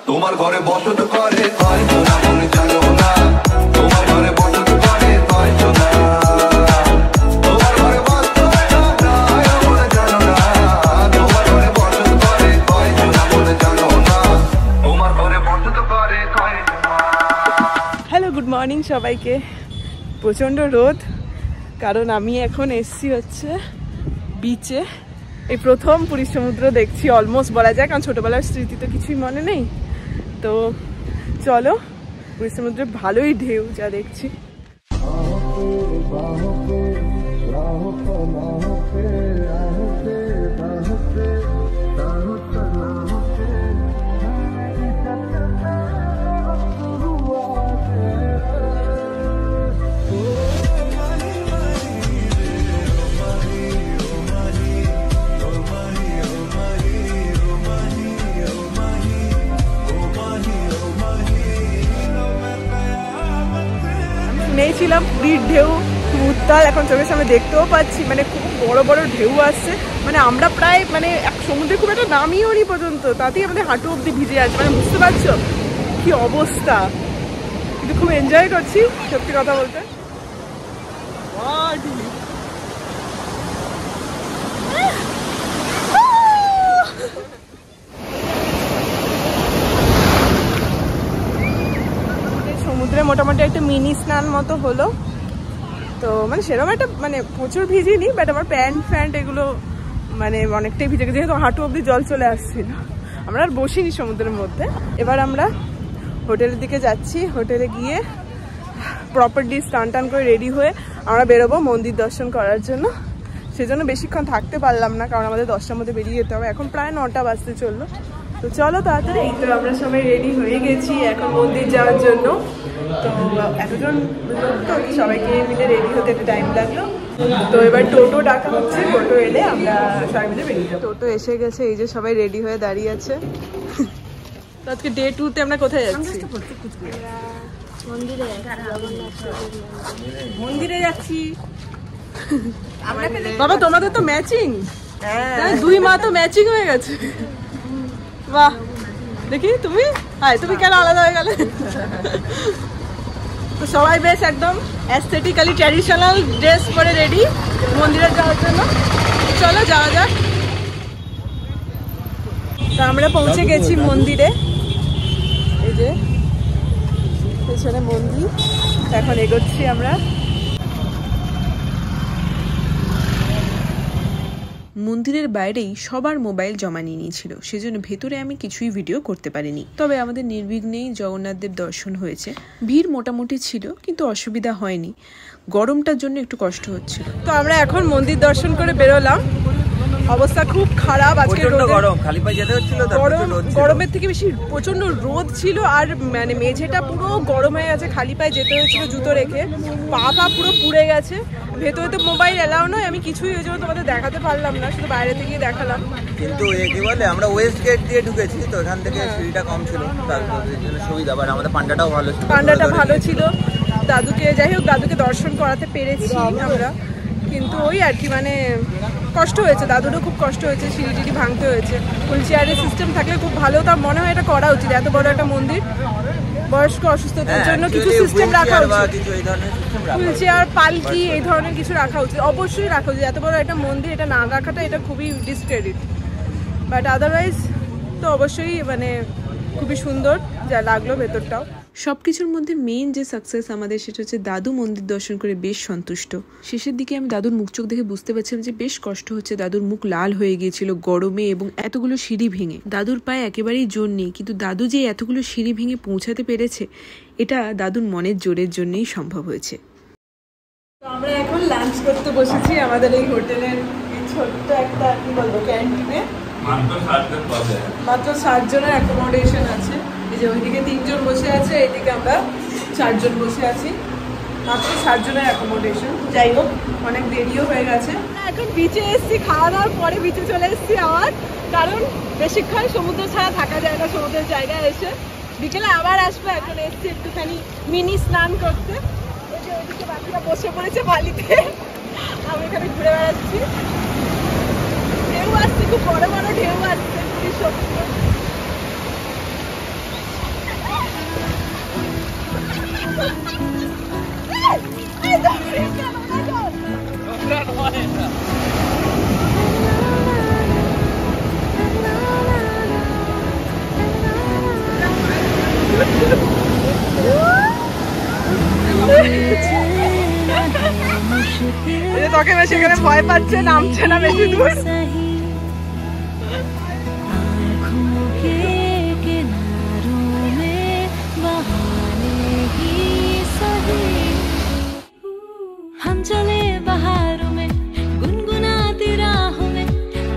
তোমার ঘরে বসত করে কয় জনা মনে জানো না, তোমার ঘরে বসত করে কয় জনা, তোমার ঘরে বসত না মনে জানো না, তোমার ঘরে বসত করে কয় জনা মনে জানো না, তোমার ঘরে বসত করে কয় জনা। হ্যালো, গুড মর্নিং সবাইকে। প্রচণ্ড রোদ, কারণ আমি এখন এসছি হচ্ছে বিচে। এই প্রথম পুরীর সমুদ্র দেখছি অলমোস্ট বলা যায়, কারণ ছোটোবেলার স্মৃতি তো কিছুই মনে নেই। তো চলো, পুরীর সমুদ্রে ভালোই ঢেউ যা দেখছি। শুনেছিলাম পুরীর ঢেউ উত্তাল, এখন চোখের সামনে দেখতেও পাচ্ছি, মানে খুব বড় বড় ঢেউ আসছে। মানে আমরা প্রায় সমুদ্রে খুব একটা নামিও নি পর্যন্ত, তাতেই আমাদের হাঁটু অব্দি ভিজে আছে। মানে বুঝতে পারছো কি অবস্থা, কিন্তু খুব এনজয় করছি সত্যি কথা বলতে। সমুদ্রে মোটামুটি একটা মিনি স্নান মতো হলো। তো সেরকম একটা প্রচুর ভিজিনি, বাট আমার প্যান্ট এগুলো অনেকটাই ভিজে গেছে, যেহেতু হাঁটু অব্দি জল চলে আসছিল। আমরা আর বসিনি সমুদ্রের মধ্যে। এবার আমরা হোটেলের দিকে যাচ্ছি। হোটেলে গিয়ে প্রপারলি স্নান করে রেডি হয়ে আমরা বেরোবো মন্দির দর্শন করার জন্য। সেজন্য বেশিক্ষণ থাকতে পারলাম না, কারণ আমাদের 10টার মধ্যে বেরিয়ে যেতে হবে। এখন প্রায় 9টা বাজতে চললো। তো চলো তাড়াতাড়ি। তো আমরা সবাই রেডি হয়ে গেছি এখন মন্দির যাওয়ার জন্য। তো এতজন লোক, তো সবাইকে মিলে রেডি হতে একটু টাইম লাগলো। তো এবার টোটো ডাকা হচ্ছে, টোটো এলে আমরা সবাই মিলে বেরিয়ে যাবো। টোটো এসে গেছে, এই যে সবাই রেডি হয়ে দাঁড়িয়ে আছে। তো আজকে ডে 2-তে আমরা কোথায় যাচ্ছি? মন্দিরে যাচ্ছি। বাবা, তোমাদের তো ম্যাচিং, দুই মা তো ম্যাচিং হয়ে গেছে। বাহ, দেখি তুমি তুমি কেন আলাদা হয়ে গেলে? তো সবাই বেশ একদম অ্যাস্থেটিক্যালি ট্র্যাডিশনাল ড্রেস পরে রেডি মন্দিরে যাওয়ার জন্য। চলো যাওয়া যাক। তো আমরা পৌঁছে গেছি মন্দিরে, এই যে পেছনে মন্দির। এখন এগোচ্ছি আমরা। মন্দিরের বাইরেই সবার মোবাইল জমা নিয়ে নিয়েছিল, সেজন্য ভেতরে আমি কিছুই ভিডিও করতে পারিনি। তবে আমাদের নির্বিঘ্নেই জগন্নাথদেব দর্শন হয়েছে। ভিড় মোটামুটি ছিল, কিন্তু অসুবিধা হয়নি। গরমটার জন্য একটু কষ্ট হচ্ছিল। তো আমরা এখন মন্দির দর্শন করে বেরোলাম। অবস্থা খুব খারাপ আজকে, গরম, খালি পায়ে যেতে হচ্ছিল। গরমের থেকে বেশি প্রচন্ড রোদ ছিল, আর মেঝেটা পুরো গরম হয়ে গেছে। খালি পায়ে যেতে হয়েছিল জুতো রেখে, পা পুরো পুড়ে গেছে। ভেতরে তো মোবাইল এলাও নয়, আমি কিছুই ওই জন্য তোমাদের দেখাতে পারলাম না, শুধু বাইরে থেকে দেখালাম। কিন্তু কি বলে, আমরা ওয়েস্ট গেট দিয়ে ঢুকেছি, তো এখান থেকে সিঁড়িটা কম ছিল, তার জন্য সুবিধা। বাট আমাদের পান্ডাটাও ভালো ছিল, পান্ডাটা ভালো ছিল। দাদুকে, যাই হোক, দাদুকে দর্শন করাতে পেরেছি আমরা। কিন্তু ওই আর কি, কষ্ট হয়েছে, দাদুরও খুব কষ্ট হয়েছে, সিঁড়ি টিড়ি ভাঙতে হয়েছে। হুইল চেয়ারের সিস্টেম থাকলে খুব ভালো, তার মনে হয় এটা করা উচিত। এত বড় একটা মন্দির, বয়স্ক অসুস্থতার জন্য কিছু সিস্টেম রাখা উচিত। হুইল চেয়ার, পালকি, এই ধরনের কিছু রাখা উচিত, অবশ্যই রাখা উচিত। এত বড় একটা মন্দির, এটা না রাখাটা এটা খুবই ডিসক্রেডিট। বাট আদারওয়াইজ তো অবশ্যই খুবই সুন্দর যা লাগলো ভেতরটাও। সবকিছুর মধ্যে মেইন যে সাকসেস আমাদের, সেটা হচ্ছে দাদু মন্দির দর্শন করে বেশ সন্তুষ্ট। শেষের দিকে আমি দাদুর মুখ চোখ দেখে বুঝতে পারছিলাম যে বেশ কষ্ট হচ্ছে। দাদুর মুখ লাল হয়ে গিয়েছিল গরমে এবং এতগুলো সিঁড়ি ভেঙে। দাদুর পায়ে একেবারেই জোর নেই, কিন্তু দাদু যে এতগুলো সিঁড়ি ভেঙে পৌঁছাতে পেরেছে, এটা দাদুর মনের জোরের জন্যই সম্ভব হয়েছে। তো আমরা এখন লাঞ্চ করতে বসেছি আমাদের এই হোটেলের ছোট্ট একটা কি বলবো ক্যান্টিনে। মাত্র 60 জনের অ্যাকোমোডেশন আছে। এই যে ওইদিকে 3 জন বসে আছে, এইদিকে আমরা 4 জন বসে আছি। মাত্র 60 জনের অ্যাকোমোডেশন। যাই হোক, অনেক দেরিও হয়ে গেছে। এখন বিচে এসছি, খাওয়া দাওয়ার পরে বিচে চলে এসছি আবার, কারণ বেশিক্ষণ সমুদ্র ছাড়া থাকা যায় না। সমুদ্রের জায়গায় এসে বিকেলে আবার আসবো। এখন এসছি একটুখানি মিনি স্নান করতে। ওই যে ওইদিকে বাকিরা বসে পড়েছে বালিতে, আমি এখানে ঘুরে বেড়াচ্ছি। ঢেউ আসছে, খুব বড় বড় ঢেউ আসছে পুরীর সমুদ্র। তোকে সেখানে ভয় পাচ্ছে, নামছে না বেশি দূর। हम चले बहारों में गुनगुनाती राहों में,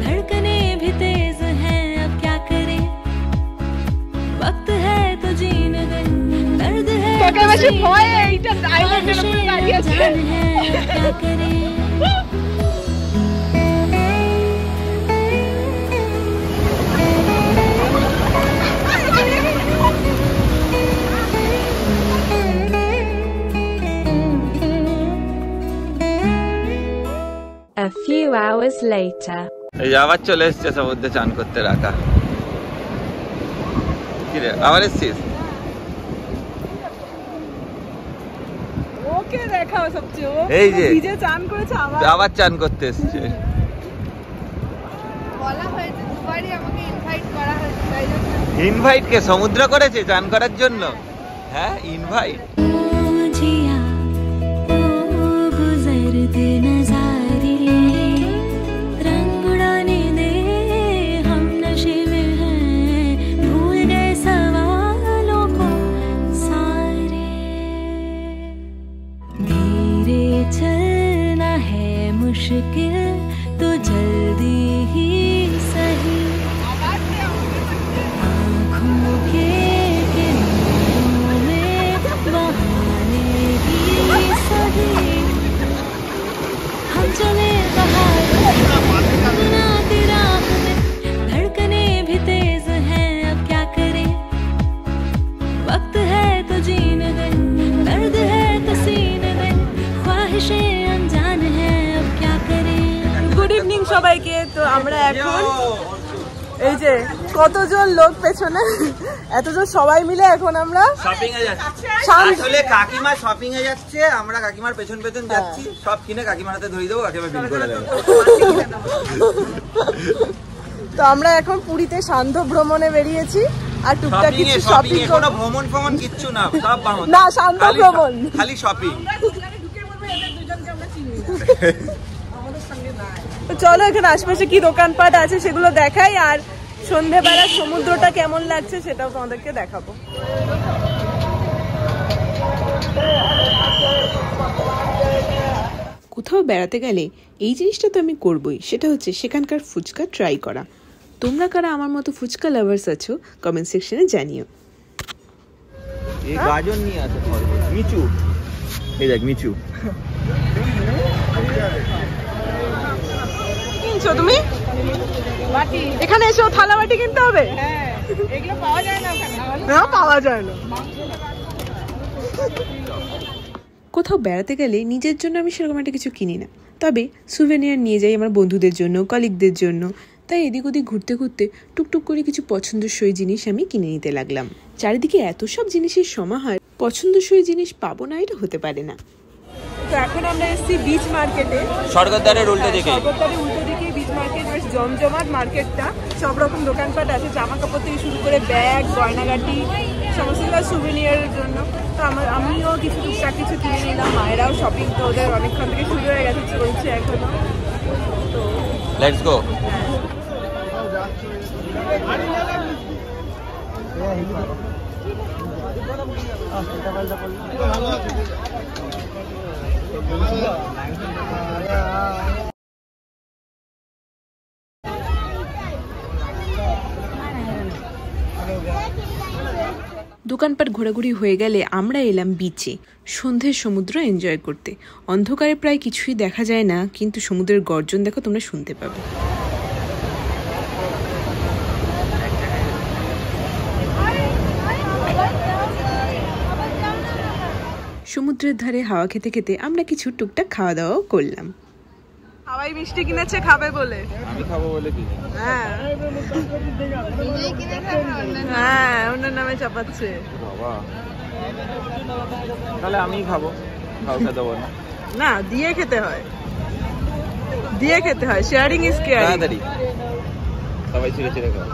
धड़कने भी तेज हैं अब क्या करें, वक्त है तो जीने दे, दर्द है তোকে বেশি ভয়, এইটা আইল্যান্ডের উপরে দাঁড়িয়ে আছে। जान है अब क्या करें। A few hours later. এই আবার চলে এসছে সমুদ্রে চান করতে রাখা। কি রে আবার এসছিস? ওকে দেখাও সবচেয়ে, ও এই যে ভিজে চান করেছে, আবার চান করতে এসছে। বলা হয়েছে দুবারই আমাকে ইনভাইট করা হয়েছে, তাই জন্য। ইনভাইট কে সমুদ্র করেছে চান করার জন্য? হ্যাঁ ইনভাইট। जिया ओ गुजरते नजारे, रंग उड़ाने दे हम नशे में हैं, भूल गए सवालों को सारे, धीरे चलना है मुश्किल तो जल्दी ही सही, आँखों के किनारों में बहाने ही सही, हम चले बाहर गुनगुनाती राह में, धड़कने भी तेज हैं अब क्या करें, वक्त है तो जीने दे, दर्द है तो सीने दे, ख्वाहिशें अनजान हैं अब क्या करें। গুড ইভিনিং সবাইকে। তো আমরা এখন এই যে কতজন লোক পেছনে, এতজন সবাই মিলে এখন আমরা শপিং এ যাচ্ছি। শান্ত- আসলে কাকিমা শপিং এ যাচ্ছে, আমরা কাকিমার পেছন পেছন যাচ্ছি, সব কিনে কাকিমার হাতে ধরিয়ে দেবো, কাকিমা বিল করে দেবে। তো আমরা এখন পুরীতে সান্ধ্য ভ্রমণে বেরিয়েছি, আর টুকটাক শপিং এ কিছু শপিং শপিং এ কোনো ভ্রমণ ফমন কিচ্ছু না, সব বাহন। না, শান্ত খালি ভ্রমণ। খালি শপিং। তো চলো এখানে আশেপাশে কি দোকানপাট আছে সেগুলো দেখাই, আর সন্ধেবেলা সমুদ্রটা কেমন লাগছে সেটাও তোমাদেরকে দেখাবো। কোথাও বেড়াতে গেলে এই জিনিসটা তো আমি করবই, সেটা হচ্ছে সেখানকার ফুচকা ট্রাই করা। তোমরা কারা আমার মতো ফুচকা লাভার্স আছো কমেন্ট সেকশনে জানিও। এই গাজন নিয়ে আছে মিচু, এই দেখ মিচু। কিনছো তুমি? এখানে এসেও থালা বাটি কিনতে হবে? এগুলো পাওয়া যায় না ওখানে। না, পাওয়া যায় না। কোথাও বেড়াতে গেলে নিজের জন্য আমি সেরকম একটা কিছু কিনি না, তবে সুভেনিয়ার নিয়ে যাই আমার বন্ধুদের জন্য, কলিগদের জন্য। তাই এদিক ওদিক ঘুরতে ঘুরতে টুকটুক করে কিছু পছন্দসই জিনিস আমি কিনে নিতে লাগলাম। চারিদিকে এত সব জিনিসের সমাহার, পছন্দসই জিনিস পাবো না এটা হতে পারে না। তো এখন আমরা এসেছি বিচ মার্কেটে, স্বর্গদ্বারের উল্টো দিকে। স্বর্গদ্বারের উল্টো দিকে বিচ মার্কেট, বেশ জমজমাট মার্কেটটা। সব রকম দোকানপাট আছে, জামা কাপড় থেকে শুরু করে ব্যাগ, গয়নাগাটি, সমস্ত সুভিনিয়ারের জন্য। তো আমিও কিছু টুকটাক কিছু কিনে নিলাম, মায়েরাও শপিং তো ওদের অনেকক্ষণ থেকে শুরু হয়ে গেছে, চলছে এখনো। তো লেটস গো। দোকানপাট ঘোরাঘুরি হয়ে গেলে আমরা এলাম বিচে সন্ধ্যের সমুদ্র এনজয় করতে। অন্ধকারে প্রায় কিছুই দেখা যায় না, কিন্তু সমুদ্রের গর্জন দেখো তোমরা শুনতে পাবে। সমুদ্রের ধারে হাওয়া খেতে খেতে আমরা কিছু টুকটাক খাওয়া দাওয়াও করলাম। হাওয়াই মিষ্টি কিনেছে খাবে বলে। আমি খাবো বলে কি? হ্যাঁ হ্যাঁ, ওনার নামে চাপাচ্ছে। বাবা, তাহলে আমিই খাবো, কাউকে দেবো না। না, দিয়ে খেতে হয়, দিয়ে খেতে হয়। Sharing is caring. তাড়াতাড়ি সবাই ছিঁড়ে ছিঁড়ে খাও।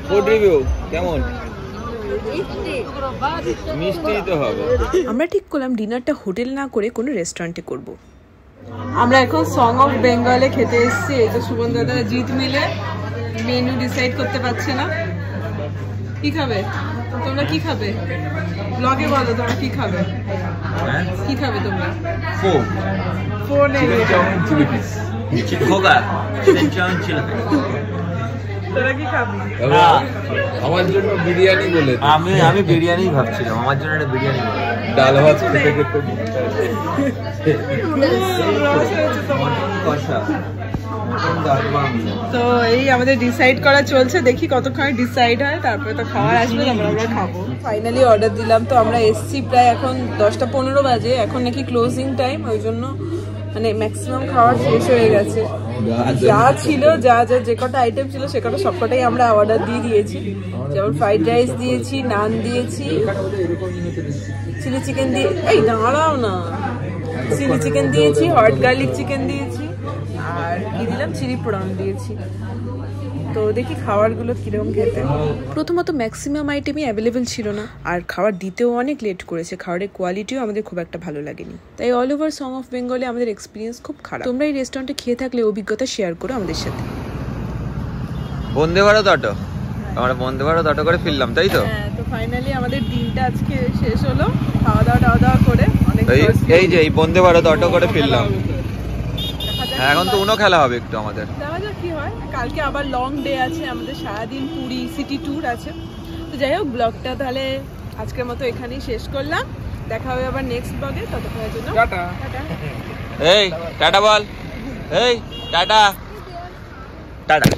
ফুড রিভিউ কেমন? মিষ্টিই তো হবে। আমরা ঠিক করলাম ডিনারটা হোটেল না করে কোনো রেস্টুরেন্টে করব। আমরা এখন সং অফ বেঙ্গলে খেতে এসেছি। এই তো সুমন দাদা জিত মিলে মেনু ডিসাইড করতে পারছে না। কি খাবে তোমরা? কি খাবে ব্লগে বলো, তোমরা কি খাবে? কি খাবে তোমরা? ফোনে তোরা কি খাবি? আমার জন্য বিরিয়ানি বলে আমি বিরিয়ানি ভাবছিলাম, আমার জন্য একটা বিরিয়ানি বলে। ডাল ভাত খেতে খেতে কষা। তো এই আমাদের ডিসাইড করা চলছে, দেখি কতক্ষণ ডিসাইড হয়, তারপরে তো খাবার আসবে, আমরা খাবো। ফাইনালি অর্ডার দিলাম, তো আমরা এসছি প্রায় এখন 10টা 15 বাজে, এখন নাকি ক্লোজিং টাইম, ওই জন্য মানে ম্যাক্সিমাম খাওয়া শেষ হয়ে গেছে। যা ছিল, যা যা যে কটা আইটেম ছিল সে কটা সবকটাই আমরা অর্ডার দিয়ে দিয়েছি। যেমন ফ্রাইড রাইস দিয়েছি, নান দিয়েছি, চিলি চিকেন দিয়ে, এই দাঁড়াও না, চিলি চিকেন দিয়েছি, হট গার্লিক চিকেন দিয়েছি, আর কি দিলাম, চিলি প্রন দিয়েছি। তো দেখি খাবারগুলো কিরকম খেতে। প্রথমত ম্যাক্সিমাম আইটেমই অ্যাভেলেবেল ছিল না, আর খাবার দিতেও অনেক লেট করেছে, খাবারের কোয়ালিটিও আমাদের খুব একটা ভালো লাগেনি। তাই অল ওভার সং অফ বেঙ্গলে আমাদের এক্সপিরিয়েন্স খুব খারাপ। তোমরা এই রেস্টুরেন্টে খেয়ে থাকলে অভিজ্ঞতা শেয়ার করো আমাদের সাথে। বন্দে ভারত অটো, আমরা বন্দে ভারত অটো করে ফিরলাম, তাই তো? হ্যাঁ, তো ফাইনালি আমাদের দিনটা আজকে শেষ হলো, খাওয়া দাওয়া করে অনেক। এই যে এই বন্দে ভারত অটো করে ফিরলাম। এখন তো উনো খেলা হবে একটু আমাদের, দেখা যাক কি হয়। কালকে আবার লং ডে আছে আমাদের, সারাদিন পুরী সিটি ট্যুর আছে। তো যাই হোক, ব্লগটা তাহলে আজকের মতো এখানেই শেষ করলাম। দেখা হবে আবার নেক্সট ব্লগে, ততক্ষণের জন্য টাটা। এই টাটা বল, এই টাটা টাটা।